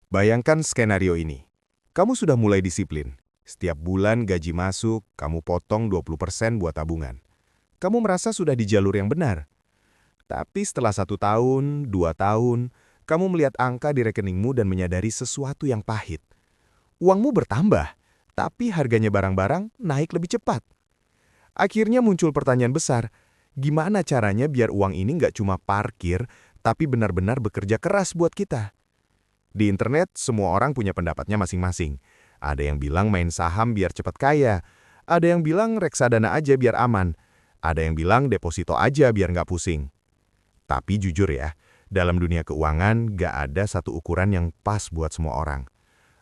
Bayangkan skenario ini. Kamu sudah mulai disiplin. Setiap bulan gaji masuk, kamu potong 20% buat tabungan. Kamu merasa sudah di jalur yang benar. Tapi setelah 1 tahun, 2 tahun, kamu melihat angka di rekeningmu dan menyadari sesuatu yang pahit. Uangmu bertambah, tapi harganya barang-barang naik lebih cepat. Akhirnya muncul pertanyaan besar, gimana caranya biar uang ini nggak cuma parkir, tapi benar-benar bekerja keras buat kita? Di internet, semua orang punya pendapatnya masing-masing. Ada yang bilang main saham biar cepat kaya. Ada yang bilang reksadana aja biar aman. Ada yang bilang deposito aja biar nggak pusing. Tapi jujur ya, dalam dunia keuangan nggak ada satu ukuran yang pas buat semua orang.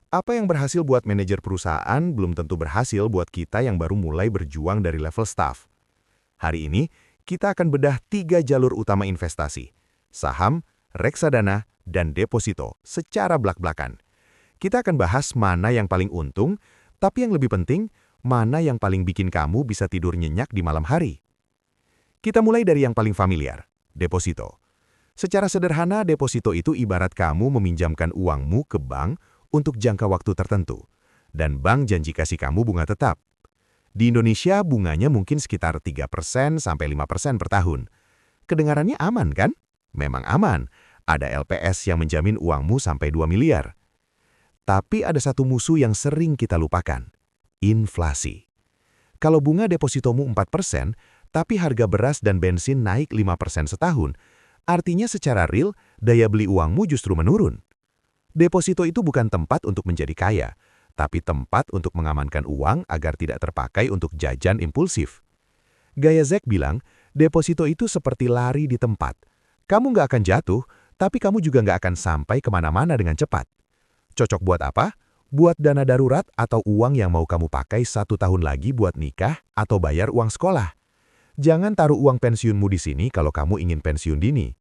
Apa yang berhasil buat manajer perusahaan belum tentu berhasil buat kita yang baru mulai berjuang dari level staff. Hari ini, kita akan bedah 3 jalur utama investasi. Saham, reksadana, dan deposito secara blak-blakan. Kita akan bahas mana yang paling untung, tapi yang lebih penting, mana yang paling bikin kamu bisa tidur nyenyak di malam hari. Kita mulai dari yang paling familiar, deposito. Secara sederhana, deposito itu ibarat kamu meminjamkan uangmu ke bank untuk jangka waktu tertentu, dan bank janji kasih kamu bunga tetap. Di Indonesia, bunganya mungkin sekitar 3% sampai 5% per tahun. Kedengarannya aman kan? Memang aman. Ada LPS yang menjamin uangmu sampai 2 miliar. Tapi ada satu musuh yang sering kita lupakan, inflasi. Kalau bunga depositomu 4%, tapi harga beras dan bensin naik 5% setahun, artinya secara real, daya beli uangmu justru menurun. Deposito itu bukan tempat untuk menjadi kaya, tapi tempat untuk mengamankan uang agar tidak terpakai untuk jajan impulsif. Gaya Zek bilang, deposito itu seperti lari di tempat. Kamu nggak akan jatuh, tapi kamu juga nggak akan sampai kemana-mana dengan cepat. Cocok buat apa? Buat dana darurat atau uang yang mau kamu pakai 1 tahun lagi buat nikah atau bayar uang sekolah. Jangan taruh uang pensiunmu di sini kalau kamu ingin pensiun dini.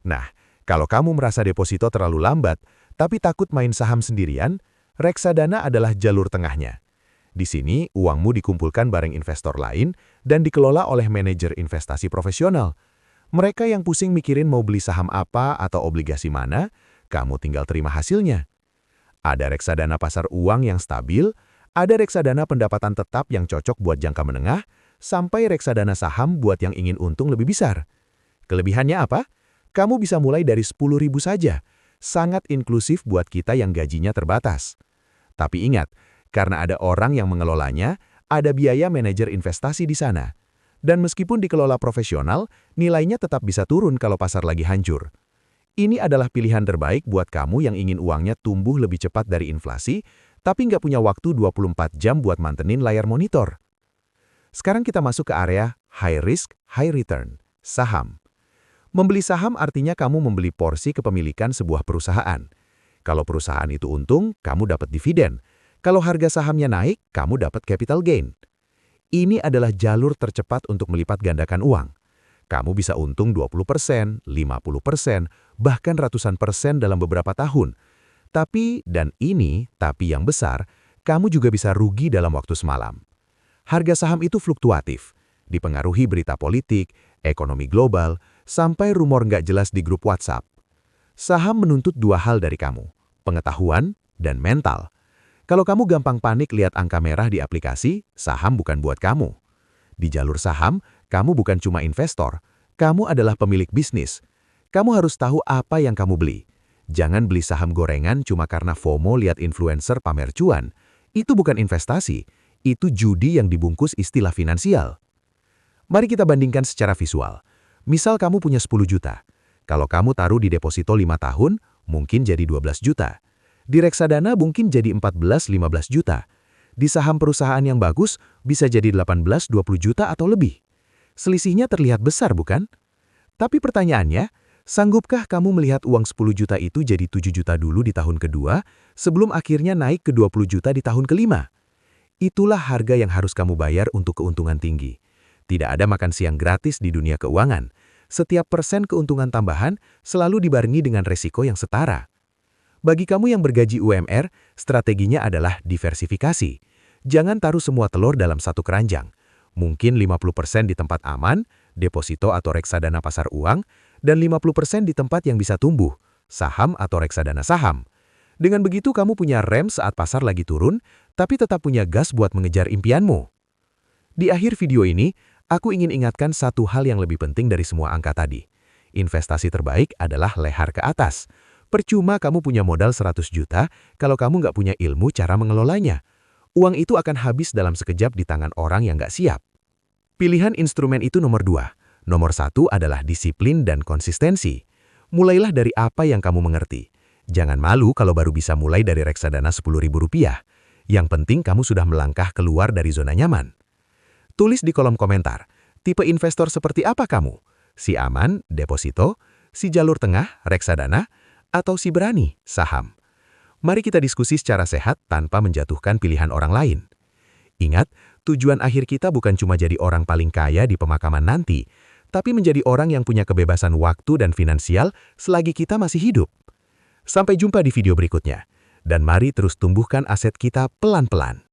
Nah, kalau kamu merasa deposito terlalu lambat, tapi takut main saham sendirian, reksadana adalah jalur tengahnya. Di sini, uangmu dikumpulkan bareng investor lain dan dikelola oleh manajer investasi profesional. Mereka yang pusing mikirin mau beli saham apa atau obligasi mana, kamu tinggal terima hasilnya. Ada reksadana pasar uang yang stabil, ada reksadana pendapatan tetap yang cocok buat jangka menengah, sampai reksadana saham buat yang ingin untung lebih besar. Kelebihannya apa? Kamu bisa mulai dari 10.000 saja. Sangat inklusif buat kita yang gajinya terbatas. Tapi ingat, karena ada orang yang mengelolanya, ada biaya manajer investasi di sana. Dan meskipun dikelola profesional, nilainya tetap bisa turun kalau pasar lagi hancur. Ini adalah pilihan terbaik buat kamu yang ingin uangnya tumbuh lebih cepat dari inflasi, tapi nggak punya waktu 24 jam buat mantenin layar monitor. Sekarang kita masuk ke area high risk, high return, saham. Membeli saham artinya kamu membeli porsi kepemilikan sebuah perusahaan. Kalau perusahaan itu untung, kamu dapat dividen. Kalau harga sahamnya naik, kamu dapat capital gain. Ini adalah jalur tercepat untuk melipat gandakan uang. Kamu bisa untung 20%, 50%, bahkan ratusan persen dalam beberapa tahun. Tapi yang besar, kamu juga bisa rugi dalam waktu semalam. Harga saham itu fluktuatif, dipengaruhi berita politik, ekonomi global, sampai rumor nggak jelas di grup WhatsApp. Saham menuntut 2 hal dari kamu, pengetahuan dan mental. Kalau kamu gampang panik lihat angka merah di aplikasi, saham bukan buat kamu. Di jalur saham, kamu bukan cuma investor, kamu adalah pemilik bisnis. Kamu harus tahu apa yang kamu beli. Jangan beli saham gorengan cuma karena FOMO lihat influencer pamer cuan. Itu bukan investasi, itu judi yang dibungkus istilah finansial. Mari kita bandingkan secara visual. Misal kamu punya 10 juta. Kalau kamu taruh di deposito 5 tahun, mungkin jadi 12 juta. Di reksadana mungkin jadi 14-15 juta. Di saham perusahaan yang bagus, bisa jadi 18-20 juta atau lebih. Selisihnya terlihat besar, bukan? Tapi pertanyaannya, sanggupkah kamu melihat uang 10 juta itu jadi 7 juta dulu di tahun kedua, sebelum akhirnya naik ke 20 juta di tahun kelima? Itulah harga yang harus kamu bayar untuk keuntungan tinggi. Tidak ada makan siang gratis di dunia keuangan. Setiap persen keuntungan tambahan selalu dibarengi dengan resiko yang setara. Bagi kamu yang bergaji UMR, strateginya adalah diversifikasi. Jangan taruh semua telur dalam satu keranjang. Mungkin 50% di tempat aman, deposito atau reksadana pasar uang, dan 50% di tempat yang bisa tumbuh, saham atau reksadana saham. Dengan begitu kamu punya rem saat pasar lagi turun, tapi tetap punya gas buat mengejar impianmu. Di akhir video ini, aku ingin ingatkan satu hal yang lebih penting dari semua angka tadi. Investasi terbaik adalah lehar ke atas. Percuma kamu punya modal 100 juta kalau kamu nggak punya ilmu cara mengelolanya. Uang itu akan habis dalam sekejap di tangan orang yang nggak siap. Pilihan instrumen itu nomor 2. Nomor 1 adalah disiplin dan konsistensi. Mulailah dari apa yang kamu mengerti. Jangan malu kalau baru bisa mulai dari reksadana Rp10.000. Yang penting kamu sudah melangkah keluar dari zona nyaman. Tulis di kolom komentar, tipe investor seperti apa kamu? Si aman, deposito, si jalur tengah, reksadana, atau si berani, saham. Mari kita diskusi secara sehat tanpa menjatuhkan pilihan orang lain. Ingat, tujuan akhir kita bukan cuma jadi orang paling kaya di pemakaman nanti, tapi menjadi orang yang punya kebebasan waktu dan finansial selagi kita masih hidup. Sampai jumpa di video berikutnya. Dan mari terus tumbuhkan aset kita pelan-pelan.